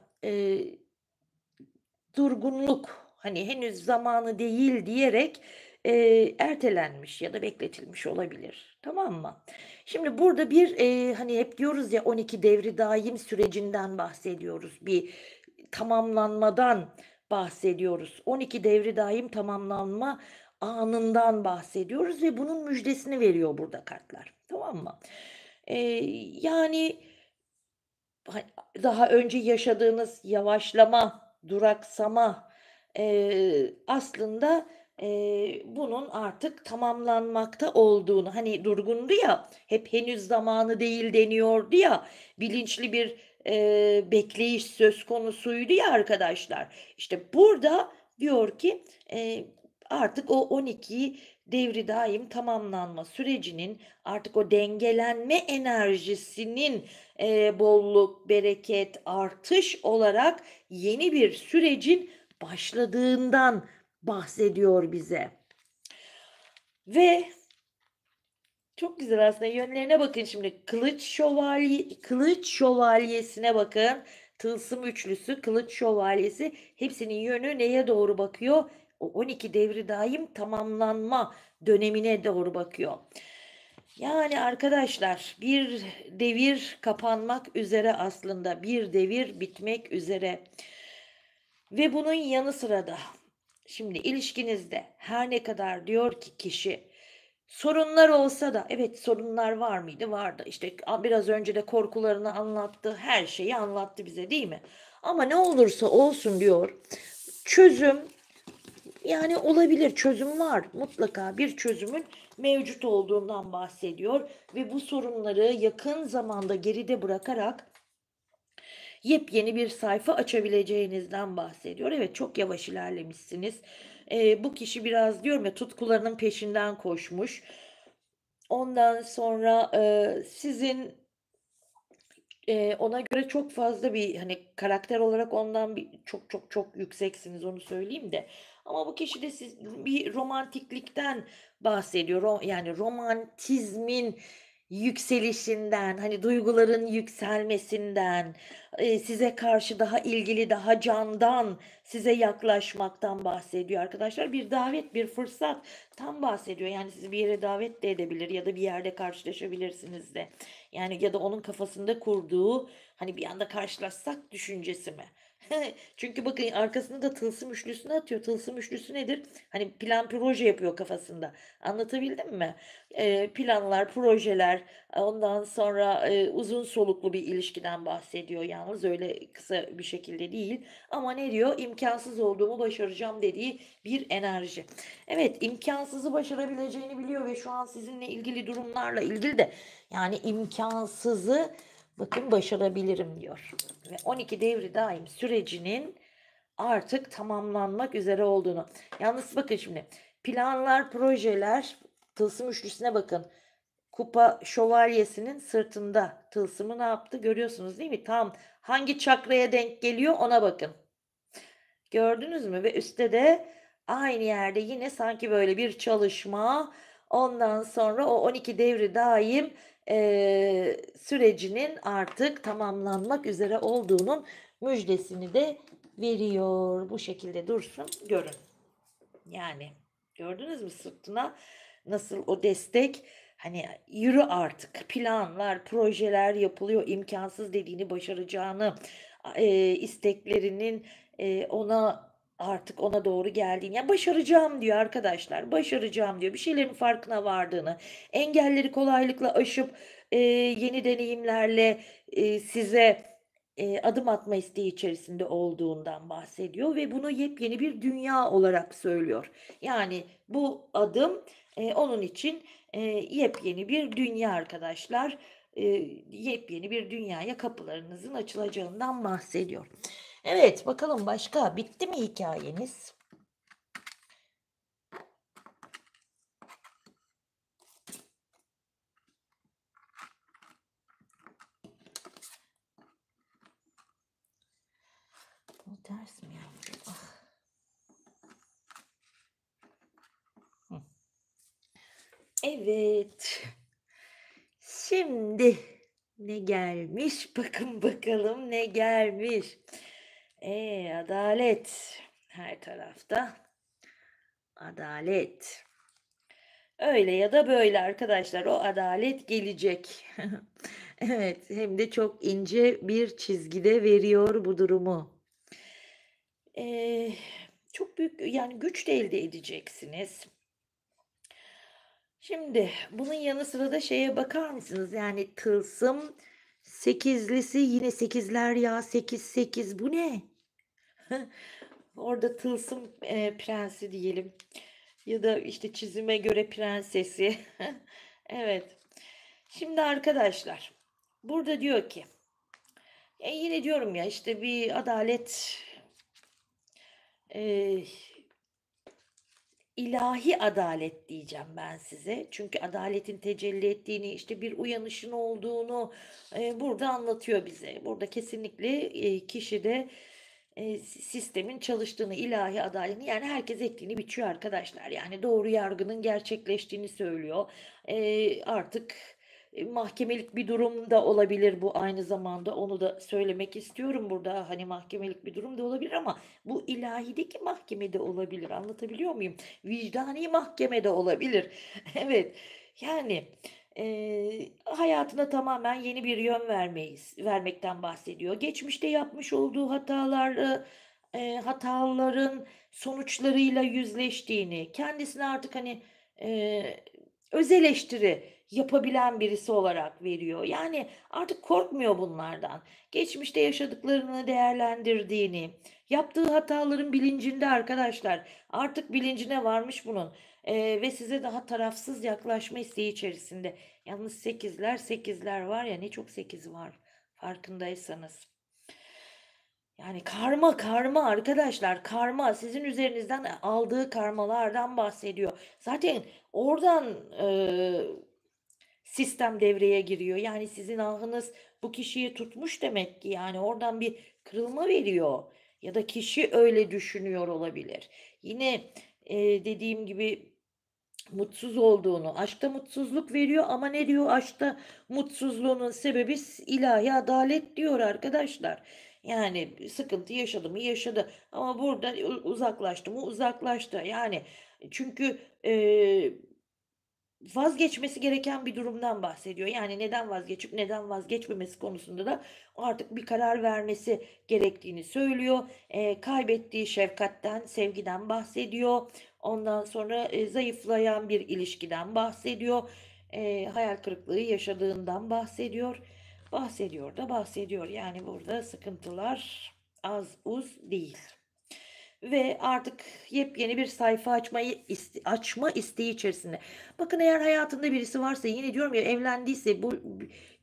durgunluk, hani henüz zamanı değil diyerek ertelenmiş ya da bekletilmiş olabilir. Tamam mı? Şimdi burada bir hani hep diyoruz ya 12 devri daim sürecinden bahsediyoruz. Bir tamamlanmadan bahsediyoruz. 12 devri daim tamamlanma anından bahsediyoruz ve bunun müjdesini veriyor burada kartlar. Tamam mı? Yani daha önce yaşadığınız yavaşlama, duraksama, aslında, bunun artık tamamlanmakta olduğunu, hani, durgundu ya, hep henüz zamanı değil deniyordu ya, bilinçli bir, bekleyiş söz konusuydu ya arkadaşlar. İşte burada diyor ki, artık o 12 devri daim tamamlanma sürecinin, artık o dengelenme enerjisinin bolluk, bereket, artış olarak yeni bir sürecin başladığından bahsediyor bize. Ve çok güzel aslında yönlerine bakın şimdi. Kılıç şövalyesine bakın. Tılsım üçlüsü, kılıç şövalyesi hepsinin yönü neye doğru bakıyor? O 12 devri daim tamamlanma dönemine doğru bakıyor. Yani arkadaşlar bir devir kapanmak üzere aslında. Bir devir bitmek üzere. Ve bunun yanı sıra da şimdi ilişkinizde her ne kadar diyor ki kişi sorunlar olsa da evet sorunlar var mıydı? Vardı. İşte biraz önce de korkularını anlattı. Her şeyi anlattı bize değil mi? Ama ne olursa olsun diyor. Çözüm yani olabilir, çözüm var. Mutlaka bir çözümün mevcut olduğundan bahsediyor ve bu sorunları yakın zamanda geride bırakarak yepyeni bir sayfa açabileceğinizden bahsediyor. Evet, çok yavaş ilerlemişsiniz. Bu kişi biraz diyorum ya tutkularının peşinden koşmuş. Ondan sonra sizin ona göre çok fazla bir, hani, karakter olarak ondan bir çok çok çok yükseksiniz, onu söyleyeyim de. Ama bu kişi de bir romantiklikten bahsediyor. Yani romantizmin yükselişinden, hani, duyguların yükselmesinden, size karşı daha ilgili, daha candan size yaklaşmaktan bahsediyor arkadaşlar. Bir davet, bir fırsattan bahsediyor. Yani sizi bir yere davet de edebilir ya da bir yerde karşılaşabilirsiniz de. Yani ya da onun kafasında kurduğu, hani, bir anda karşılaşsak düşüncesi mi? Çünkü bakın arkasında da tılsım üçlüsünü atıyor. Tılsım üçlüsü nedir? Hani, plan proje yapıyor kafasında. Anlatabildim mi? Planlar, projeler, ondan sonra, uzun soluklu bir ilişkiden bahsediyor yalnız öyle kısa bir şekilde değil. Ama ne diyor? İmkansız olduğumu başaracağım dediği bir enerji. Evet, imkansızı başarabileceğini biliyor ve şu an sizinle ilgili durumlarla ilgili de yani imkansızı bakın başarabilirim diyor. Ve 12 devri daim sürecinin artık tamamlanmak üzere olduğunu. Yalnız bakın şimdi planlar, projeler, tılsım üçlüsüne bakın. Kupa şövalyesinin sırtında tılsımı ne yaptı görüyorsunuz değil mi? Tam hangi çakraya denk geliyor ona bakın. Gördünüz mü? Ve üstte de aynı yerde yine sanki böyle bir çalışma. Ondan sonra o 12 devri daim sürecinin artık tamamlanmak üzere olduğunun müjdesini de veriyor. Bu şekilde dursun, görün. Yani gördünüz mü sırtına nasıl o destek? Hani yürü artık. Planlar, projeler yapılıyor. İmkansız dediğini başaracağını, isteklerinin ona artık ona doğru geldiğini, ya başaracağım diyor arkadaşlar. Başaracağım diyor. Bir şeylerin farkına vardığını, engelleri kolaylıkla aşıp yeni deneyimlerle size adım atma isteği içerisinde olduğundan bahsediyor ve bunu yepyeni bir dünya olarak söylüyor. Yani bu adım onun için yepyeni bir dünya arkadaşlar. Yepyeni bir dünyaya kapılarınızın açılacağından bahsediyor. Evet, bakalım başka bitti mi hikayeniz? Ters mi yaptım? Ah. Hı. Evet. Şimdi ne gelmiş? Bakın bakalım ne gelmiş. Adalet. Her tarafta adalet. Öyle ya da böyle arkadaşlar o adalet gelecek. Evet, hem de çok ince bir çizgide veriyor bu durumu. Eee, Çok büyük yani güç de elde edeceksiniz. Şimdi bunun yanı sıra da şeye bakar mısınız? Yani tılsım sekizlisi yine sekizler ya 8 8 bu ne? Orada tılsım prensi diyelim ya da işte çizime göre prensesi. Evet. Şimdi arkadaşlar burada diyor ki yine diyorum ya işte bir adalet e, ilahi adalet diyeceğim ben size. Çünkü adaletin tecelli ettiğini, işte bir uyanışın olduğunu burada anlatıyor bize. Burada kesinlikle kişide sistemin çalıştığını, ilahi adaleti yani herkes ektiğini biçiyor arkadaşlar. Yani doğru yargının gerçekleştiğini söylüyor. Artık mahkemelik bir durum da olabilir bu aynı zamanda onu da söylemek istiyorum burada hani mahkemelik bir durum da olabilir ama bu ilahideki mahkemede olabilir anlatabiliyor muyum? Vicdani mahkemede olabilir. Evet yani hayatına tamamen yeni bir yön vermekten bahsediyor. Geçmişte yapmış olduğu hataların sonuçlarıyla yüzleştiğini, kendisine artık hani eee öz eleştiri yapabilen birisi olarak veriyor. Yani artık korkmuyor bunlardan. Geçmişte yaşadıklarını değerlendirdiğini, yaptığı hataların bilincinde arkadaşlar. Artık bilincine varmış bunun. Ve size daha tarafsız yaklaşma isteği içerisinde. Yalnız sekizler var ya ne çok sekiz var farkındaysanız. Yani karma arkadaşlar karma sizin üzerinizden aldığı karmalardan bahsediyor. Zaten oradan sistem devreye giriyor. Yani sizin ahınız bu kişiyi tutmuş demek ki yani oradan bir kırılma veriyor. Ya da kişi öyle düşünüyor olabilir. Yine dediğim gibi mutsuz olduğunu, aşkta mutsuzluk veriyor ama ne diyor? Aşkta mutsuzluğunun sebebi ilahi adalet diyor arkadaşlar. Yani sıkıntı yaşadı mı yaşadı ama burada uzaklaştı mı uzaklaştı. Yani çünkü vazgeçmesi gereken bir durumdan bahsediyor. Yani neden vazgeçip neden vazgeçmemesi konusunda da artık bir karar vermesi gerektiğini söylüyor. Kaybettiği şefkatten, sevgiden bahsediyor. Ondan sonra zayıflayan bir ilişkiden bahsediyor. Hayal kırıklığı yaşadığından bahsediyor. Bahsediyor. Yani burada sıkıntılar az uz değil ve artık yepyeni bir sayfa açma isteği içerisinde. Bakın eğer hayatında birisi varsa yine diyorum ya evlendiyse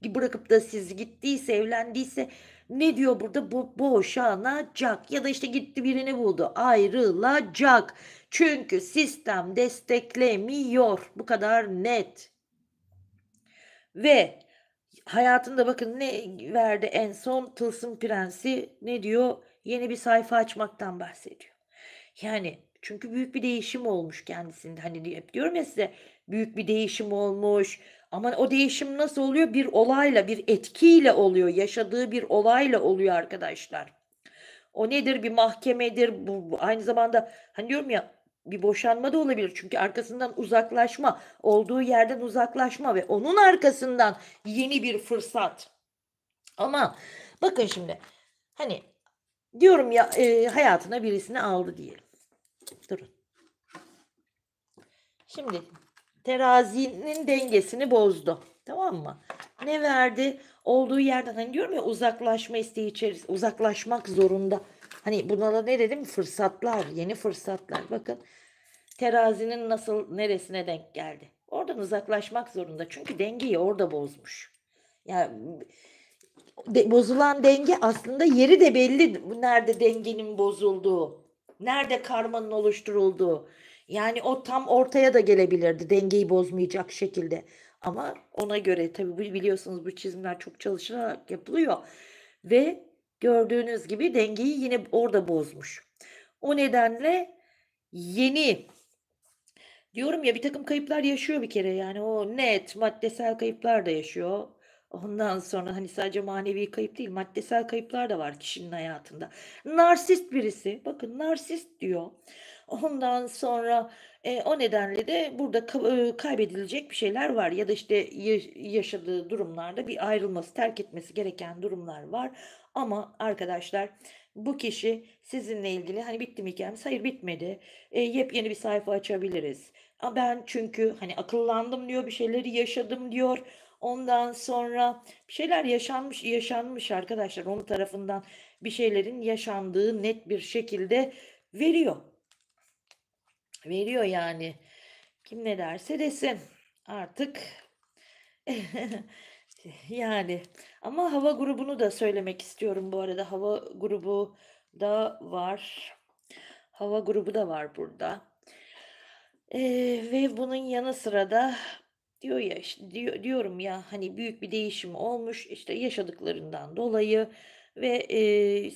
bırakıp da siz gittiyse evlendiyse ne diyor burada boşanacak ya da işte gitti birini buldu ayrılacak. Çünkü sistem desteklemiyor. Bu kadar net. Ve hayatında bakın ne verdi en son Tılsım Prensi ne diyor? Yeni bir sayfa açmaktan bahsediyor. Yani çünkü büyük bir değişim olmuş kendisinde. Hani hep diyorum ya size büyük bir değişim olmuş. Ama o değişim nasıl oluyor? Bir olayla, bir etkiyle oluyor. Yaşadığı bir olayla oluyor arkadaşlar. O nedir? Bir mahkemedir. Bu aynı zamanda hani diyorum ya bir boşanma da olabilir. Çünkü arkasından uzaklaşma, olduğu yerden uzaklaşma ve onun arkasından yeni bir fırsat. Ama bakın şimdi hani diyorum ya hayatına birisini aldı diyelim. Durun. Şimdi terazinin dengesini bozdu. Tamam mı? Ne verdi? Olduğu yerden hani diyorum ya uzaklaşma isteği içerisinde uzaklaşmak zorunda. Hani buna da ne dedim? Fırsatlar, yeni fırsatlar. Bakın terazinin nasıl neresine denk geldi. Oradan uzaklaşmak zorunda. Çünkü dengeyi orada bozmuş. Yani bozulan denge aslında yeri de belli. Nerede dengenin bozulduğu, nerede karmanın oluşturulduğu. Yani o tam ortaya da gelebilirdi dengeyi bozmayacak şekilde. Ama ona göre tabii biliyorsunuz bu çizimler çok çalışılarak yapılıyor. Ve gördüğünüz gibi dengeyi yine orada bozmuş. O nedenle yeni diyorum ya, bir takım kayıplar yaşıyor bir kere, yani o net maddesel kayıplar da yaşıyor. Ondan sonra, hani, sadece manevi kayıp değil, maddesel kayıplar da var kişinin hayatında. Narsist birisi, bakın narsist diyor. Ondan sonra, o nedenle de burada kaybedilecek bir şeyler var ya da, işte, yaşadığı durumlarda bir ayrılması, terk etmesi gereken durumlar var. Ama arkadaşlar, bu kişi sizinle ilgili, hani, "Bitti mi hikâyemiz?" Hayır, bitmedi. Yepyeni bir sayfa açabiliriz. Ben çünkü, hani, akıllandım diyor, bir şeyleri yaşadım diyor. Ondan sonra bir şeyler yaşanmış arkadaşlar. Onun tarafından bir şeylerin yaşandığı net bir şekilde veriyor. Veriyor yani. Kim ne derse desin. Artık yani ama hava grubunu da söylemek istiyorum bu arada. Hava grubu da var. Hava grubu da var burada. Ve bunun yanı sıra da diyor ya, işte, diyorum ya, hani, büyük bir değişim olmuş, işte, yaşadıklarından dolayı ve,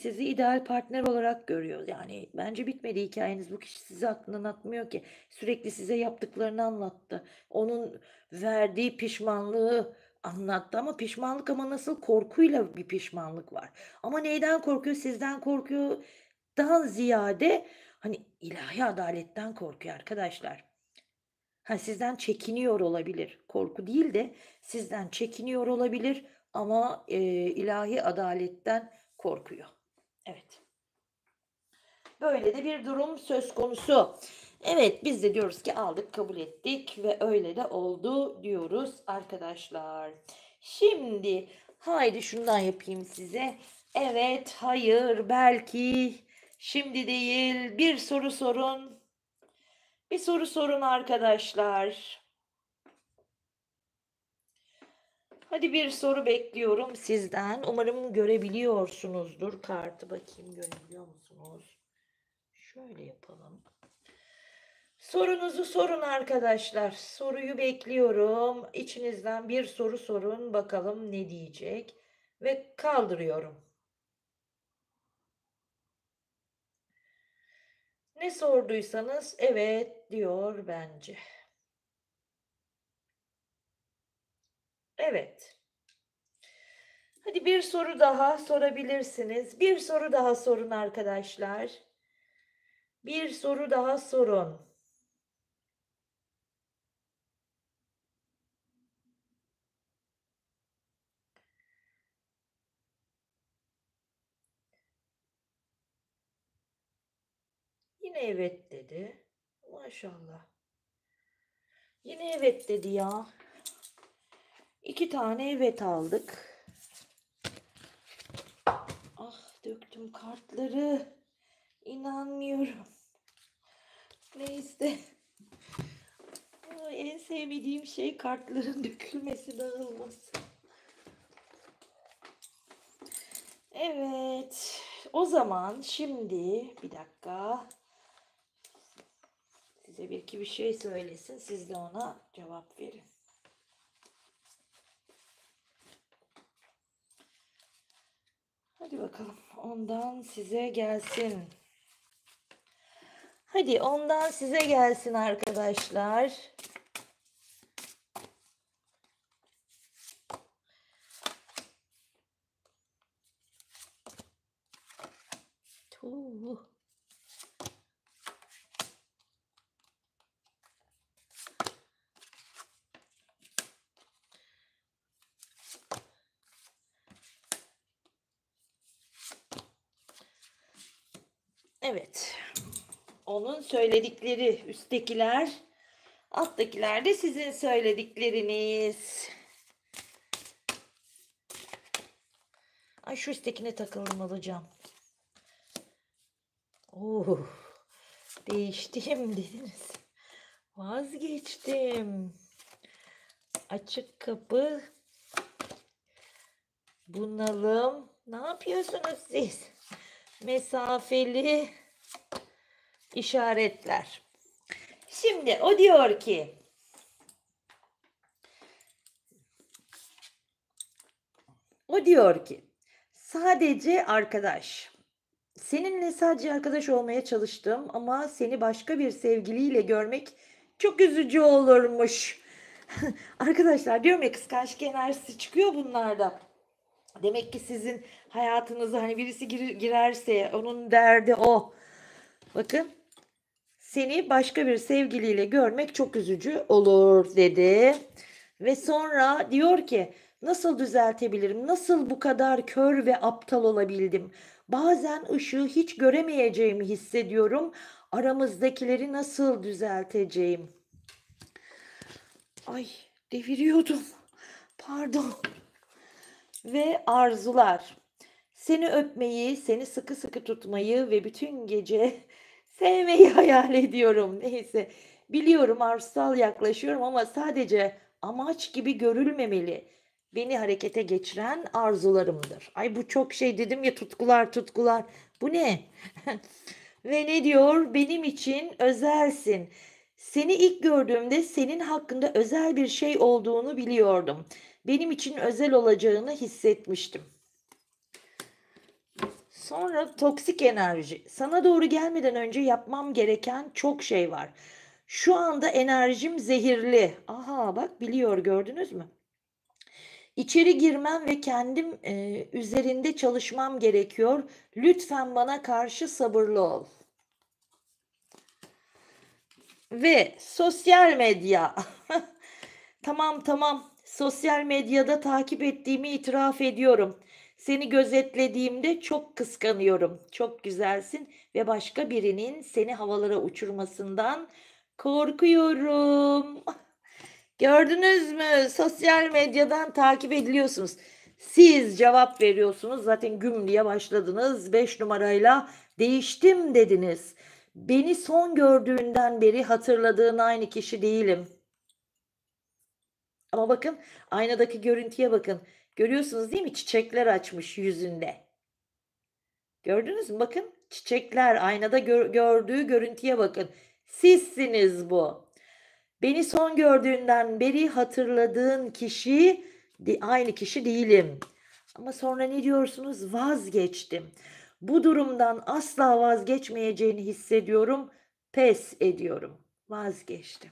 sizi ideal partner olarak görüyor. Yani, bence bitmedi hikâyeniz. Bu kişi sizi aklından atmıyor ki. Sürekli size yaptıklarını anlattı. Onun verdiği pişmanlığı anlattı ama pişmanlık, ama nasıl? Korkuyla bir pişmanlık var. Ama neyden korkuyor? Sizden korkuyordan ziyade, hani, ilahi adaletten korkuyor arkadaşlar. Ha, sizden çekiniyor olabilir. Korku değil de sizden çekiniyor olabilir ama, ilahi adaletten korkuyor. Evet. Böyle de bir durum söz konusu. Evet, biz de diyoruz ki aldık, kabul ettik ve öyle de oldu diyoruz arkadaşlar. Şimdi haydi şundan yapayım size. Evet, hayır, belki, şimdi değil. Bir soru sorun. Bir soru sorun arkadaşlar. Hadi bir soru bekliyorum sizden. Umarım görebiliyorsunuzdur. Kartı bakayım, görebiliyor musunuz? Şöyle yapalım. Sorunuzu sorun arkadaşlar. Soruyu bekliyorum. İçinizden bir soru sorun. Bakalım ne diyecek. Ve kaldırıyorum. Ne sorduysanız evet diyor bence. Evet. Hadi bir soru daha sorabilirsiniz. Bir soru daha sorun arkadaşlar. Bir soru daha sorun. Yine evet dedi. Maşallah. Yine evet dedi ya. İki tane evet aldık. Ah, döktüm kartları. İnanmıyorum. Neyse. En sevmediğim şey kartların dökülmesi, dağılması. Evet. O zaman şimdi bir dakika. Size bir şey söylesin. Siz de ona cevap verin. Hadi bakalım. Ondan size gelsin. Hadi ondan size gelsin arkadaşlar. Tuh. Evet. Onun söyledikleri üsttekiler, alttakiler de sizin söyledikleriniz. Ay, şu üsttekine takıldım, alacağım. Oh, değiştim dediniz. Vazgeçtim. Açık kapı, bunalım. Ne yapıyorsunuz siz? Mesafeli işaretler. Şimdi o diyor ki, Sadece arkadaş. Seninle sadece arkadaş olmaya çalıştım ama seni başka bir sevgiliyle görmek çok üzücü olurmuş. Arkadaşlar diyorum ya, kıskançlık enerjisi çıkıyor bunlarda. Demek ki sizin hayatınıza hani birisi girerse onun derdi o. Bakın, seni başka bir sevgiliyle görmek çok üzücü olur dedi. Ve sonra diyor ki, nasıl düzeltebilirim? Nasıl bu kadar kör ve aptal olabildim? Bazen ışığı hiç göremeyeceğimi hissediyorum. Aramızdakileri nasıl düzelteceğim? Ay, deviriyordum. Pardon. Ve arzular. Seni öpmeyi, seni sıkı sıkı tutmayı ve bütün gece sevmeyi hayal ediyorum. Neyse, biliyorum arsal yaklaşıyorum ama sadece amaç gibi görülmemeli. Beni harekete geçiren arzularımdır. Ay, bu çok şey dedim ya, tutkular tutkular. Bu ne? Ve ne diyor? Benim için özelsin. Seni ilk gördüğümde senin hakkında özel bir şey olduğunu biliyordum. Benim için özel olacağını hissetmiştim. Sonra toksik enerji. Sana doğru gelmeden önce yapmam gereken çok şey var. Şu anda enerjim zehirli. Aha, bak biliyor, gördünüz mü? İçeri girmem ve kendim üzerinde çalışmam gerekiyor. Lütfen bana karşı sabırlı ol. Ve sosyal medya. Tamam tamam. Sosyal medyada takip ettiğimi itiraf ediyorum. Seni gözetlediğimde çok kıskanıyorum. Çok güzelsin ve başka birinin seni havalara uçurmasından korkuyorum. Gördünüz mü? Sosyal medyadan takip ediliyorsunuz. Siz cevap veriyorsunuz. Zaten güm diye başladınız. 5 numarayla değiştim dediniz. Beni son gördüğünden beri hatırladığın aynı kişi değilim. Ama bakın, aynadaki görüntüye bakın. Görüyorsunuz değil mi? Çiçekler açmış yüzünde. Gördünüz mü? Bakın, çiçekler, aynada gördüğü görüntüye bakın. Sizsiniz bu. Beni son gördüğünden beri hatırladığın kişi aynı kişi değilim. Ama sonra ne diyorsunuz? Vazgeçtim. Bu durumdan asla vazgeçmeyeceğini hissediyorum. Pes ediyorum. Vazgeçtim.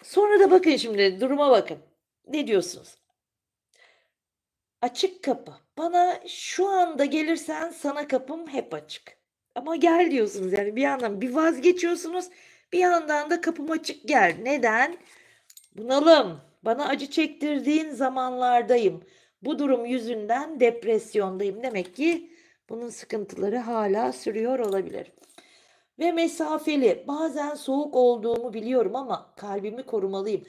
Sonra da bakın, şimdi duruma bakın. Ne diyorsunuz? Açık kapı. Bana şu anda gelirsen sana kapım hep açık. Ama gel diyorsunuz, yani bir yandan bir vazgeçiyorsunuz, bir yandan da kapım açık, gel. Neden? Bunalım. Bana acı çektirdiğin zamanlardayım. Bu durum yüzünden depresyondayım. Demek ki bunun sıkıntıları hala sürüyor olabilir. Ve mesafeli. Bazen soğuk olduğumu biliyorum ama kalbimi korumalıyım.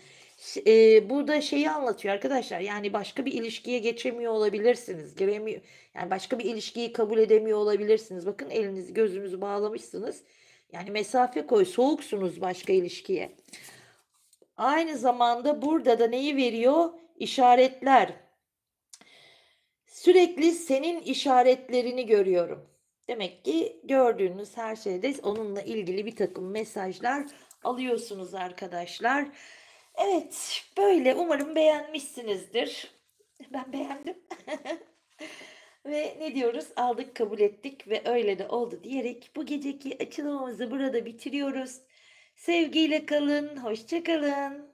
Burada şeyi anlatıyor arkadaşlar. Yani başka bir ilişkiye geçemiyor olabilirsiniz. Giremiyor. Yani başka bir ilişkiyi kabul edemiyor olabilirsiniz. Bakın, elinizi gözünüzü bağlamışsınız. Yani mesafe koy. Soğuksunuz başka ilişkiye. Aynı zamanda burada da neyi veriyor? İşaretler. Sürekli senin işaretlerini görüyorum. Demek ki gördüğünüz her şeyde onunla ilgili bir takım mesajlar alıyorsunuz arkadaşlar. Evet, böyle, umarım beğenmişsinizdir. Ben beğendim. Ve ne diyoruz? Aldık, kabul ettik ve öyle de oldu diyerek bu geceki açılımımızı burada bitiriyoruz. Sevgiyle kalın, hoşça kalın.